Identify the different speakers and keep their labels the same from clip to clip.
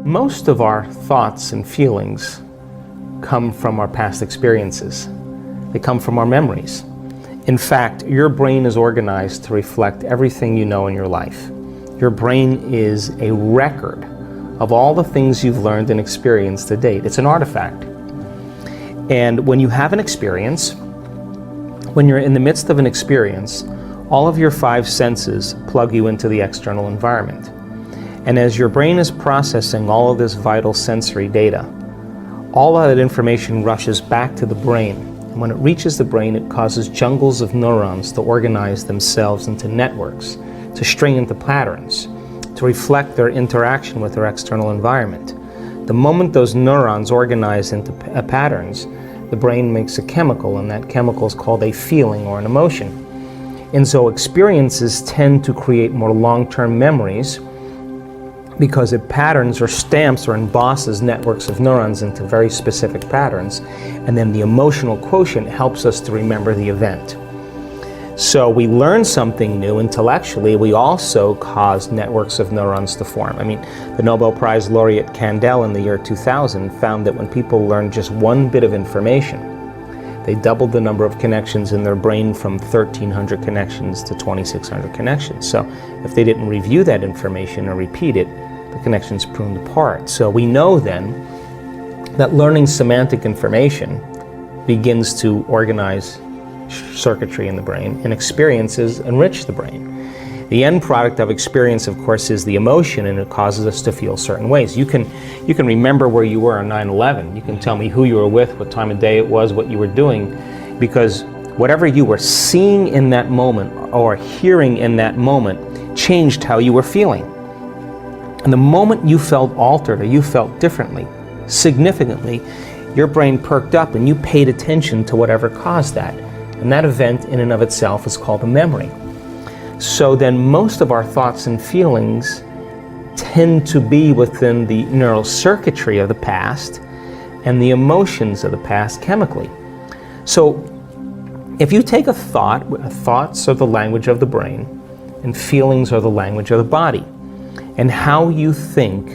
Speaker 1: Most of our thoughts and feelings come from our past experiences. They come from our memories. In fact, your brain is organized to reflect everything you know in your life. Your brain is a record of all the things you've learned and experienced to date. It's an artifact. And when you have an experience, when you're in the midst of an experience, all of your five senses plug you into the external environment. And as your brain is processing all of this vital sensory data, all of that information rushes back to the brain. And when it reaches the brain, it causes jungles of neurons to organize themselves into networks, to string into patterns, to reflect their interaction with their external environment. The moment those neurons organize into patterns, the brain makes a chemical, and that chemical is called a feeling or an emotion. And so experiences tend to create more long-term memories because it patterns or stamps or embosses networks of neurons into very specific patterns, and then the emotional quotient helps us to remember the event. So we learn something new intellectually, we also cause networks of neurons to form. I mean, the Nobel Prize laureate Kandel in the year 2000 found that when people learn just one bit of information, they doubled the number of connections in their brain from 1,300 connections to 2,600 connections. So if they didn't review that information or repeat it, the connections pruned apart. So we know then that learning semantic information begins to organize circuitry in the brain, and experiences enrich the brain. The end product of experience, of course, is the emotion, and it causes us to feel certain ways. You can remember where you were on 9/11. You can tell me who you were with, what time of day it was, what you were doing, because whatever you were seeing in that moment or hearing in that moment changed how you were feeling. And the moment you felt altered or you felt differently, significantly, your brain perked up and you paid attention to whatever caused that. And that event in and of itself is called a memory. So then most of our thoughts and feelings tend to be within the neural circuitry of the past and the emotions of the past chemically. So if you take a thought, thoughts are the language of the brain and feelings are the language of the body. And how you think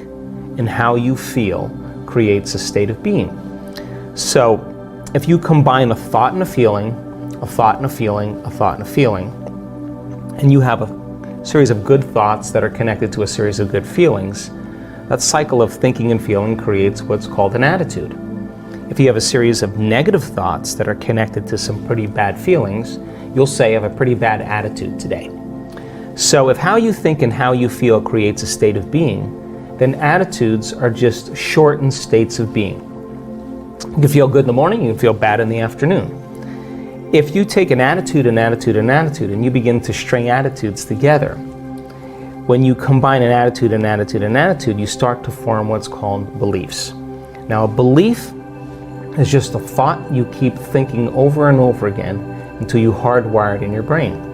Speaker 1: and how you feel creates a state of being. So if you combine a thought and a feeling, a thought and a feeling, a thought and a feeling, and you have a series of good thoughts that are connected to a series of good feelings, that cycle of thinking and feeling creates what's called an attitude. If you have a series of negative thoughts that are connected to some pretty bad feelings, you'll say I have a pretty bad attitude today. So if how you think and how you feel creates a state of being, then attitudes are just shortened states of being. You can feel good in the morning, you can feel bad in the afternoon. If you take an attitude, an attitude, an attitude, and you begin to string attitudes together, when you combine an attitude, an attitude, an attitude, you start to form what's called beliefs. Now, a belief is just a thought you keep thinking over and over again until you hardwire it in your brain.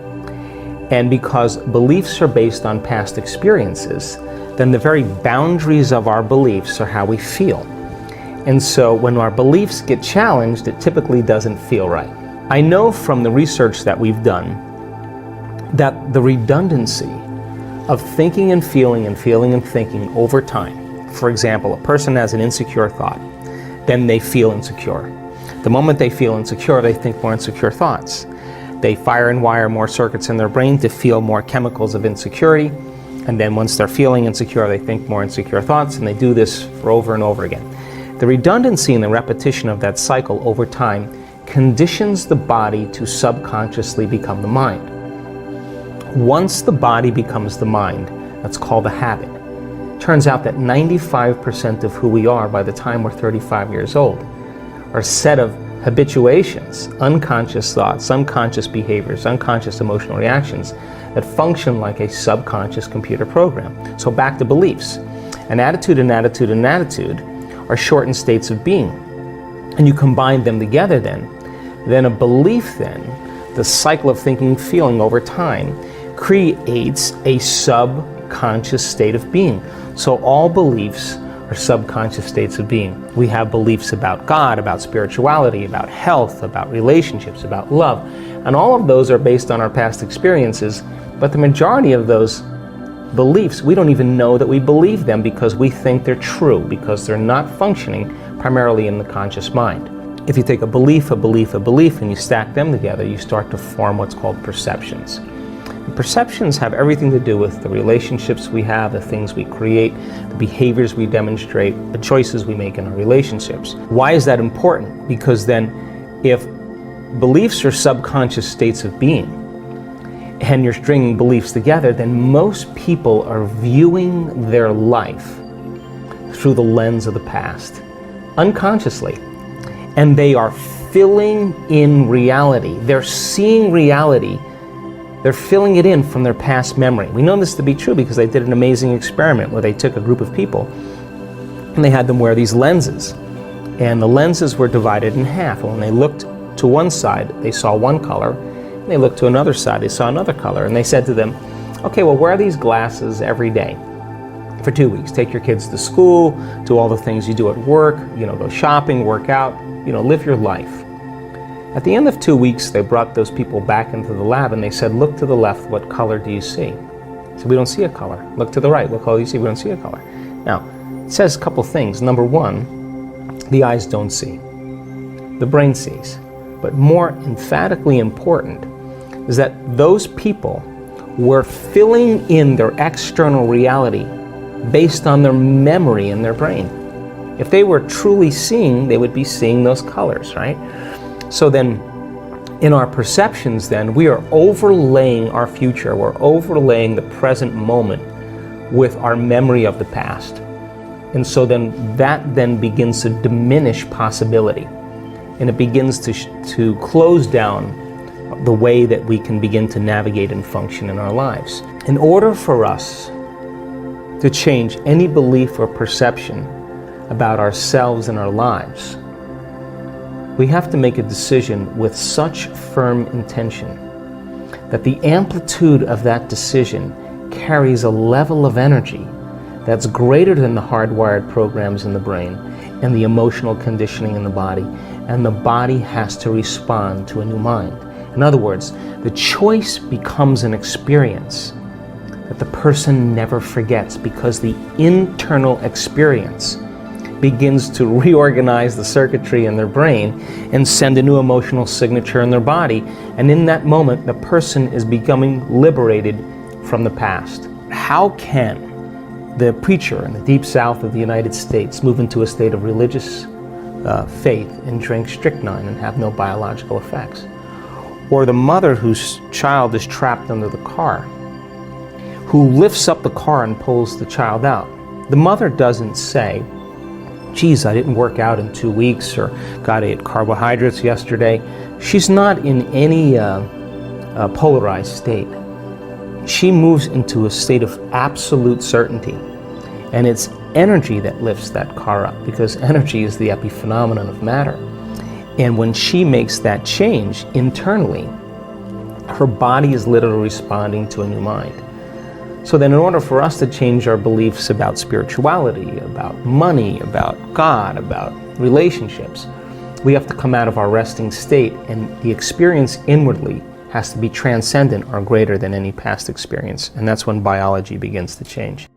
Speaker 1: And because beliefs are based on past experiences, then the very boundaries of our beliefs are how we feel. And so when our beliefs get challenged, it typically doesn't feel right. I know from the research that we've done that the redundancy of thinking and feeling and feeling and thinking over time, for example, a person has an insecure thought, then they feel insecure. The moment they feel insecure, they think more insecure thoughts. They fire and wire more circuits in their brain to feel more chemicals of insecurity, and then once they're feeling insecure, they think more insecure thoughts, and they do this for over and over again. The redundancy and the repetition of that cycle over time conditions the body to subconsciously become the mind. Once the body becomes the mind, that's called a habit. Turns out that 95% of who we are by the time we're 35 years old are a set of habituations, unconscious thoughts, unconscious behaviors, unconscious emotional reactions that function like a subconscious computer program. So back to beliefs. An attitude, an attitude, an attitude are shortened states of being. And you combine them together then a belief then, the cycle of thinking, feeling over time, creates a subconscious state of being. So all beliefs are subconscious states of being. We have beliefs about God, about spirituality, about health, about relationships, about love, and all of those are based on our past experiences, but the majority of those beliefs, we don't even know that we believe them because we think they're true, because they're not functioning primarily in the conscious mind. If you take a belief, and you stack them together, you start to form what's called perceptions. And perceptions have everything to do with the relationships we have, the things we create, the behaviors we demonstrate, the choices we make in our relationships. Why is that important? Because then if beliefs are subconscious states of being, and you're stringing beliefs together, then most people are viewing their life through the lens of the past, unconsciously. And they are filling in reality. They're seeing reality. They're filling it in from their past memory. We know this to be true because they did an amazing experiment where they took a group of people and they had them wear these lenses. And the lenses were divided in half. And when they looked to one side, they saw one color. And they looked to another side, they saw another color. And they said to them, okay, well, wear these glasses every day for 2 weeks. Take your kids to school, do all the things you do at work, go shopping, work out, live your life. At the end of 2 weeks, they brought those people back into the lab and they said, look to the left, what color do you see? So we don't see a color. Look to the right, what color do you see? We don't see a color. Now, it says a couple things. Number one, the eyes don't see. The brain sees. But more emphatically important is that those people were filling in their external reality based on their memory in their brain. If they were truly seeing, they would be seeing those colors, right? So then, in our perceptions then, we are overlaying our future. We're overlaying the present moment with our memory of the past. And so then, that then begins to diminish possibility. And it begins to close down the way that we can begin to navigate and function in our lives. In order for us to change any belief or perception about ourselves and our lives, we have to make a decision with such firm intention that the amplitude of that decision carries a level of energy that's greater than the hardwired programs in the brain and the emotional conditioning in the body, and the body has to respond to a new mind. In other words, the choice becomes an experience that the person never forgets because the internal experience begins to reorganize the circuitry in their brain and send a new emotional signature in their body. And in that moment, the person is becoming liberated from the past. How can the preacher in the deep south of the United States move into a state of religious faith and drink strychnine and have no biological effects? Or the mother whose child is trapped under the car, who lifts up the car and pulls the child out. The mother doesn't say, geez, I didn't work out in 2 weeks, or God, I ate carbohydrates yesterday. She's not in any polarized state. She moves into a state of absolute certainty. And it's energy that lifts that car up, because energy is the epiphenomenon of matter. And when she makes that change internally, her body is literally responding to a new mind. So then in order for us to change our beliefs about spirituality, about money, about God, about relationships, we have to come out of our resting state, and the experience inwardly has to be transcendent or greater than any past experience. And that's when biology begins to change.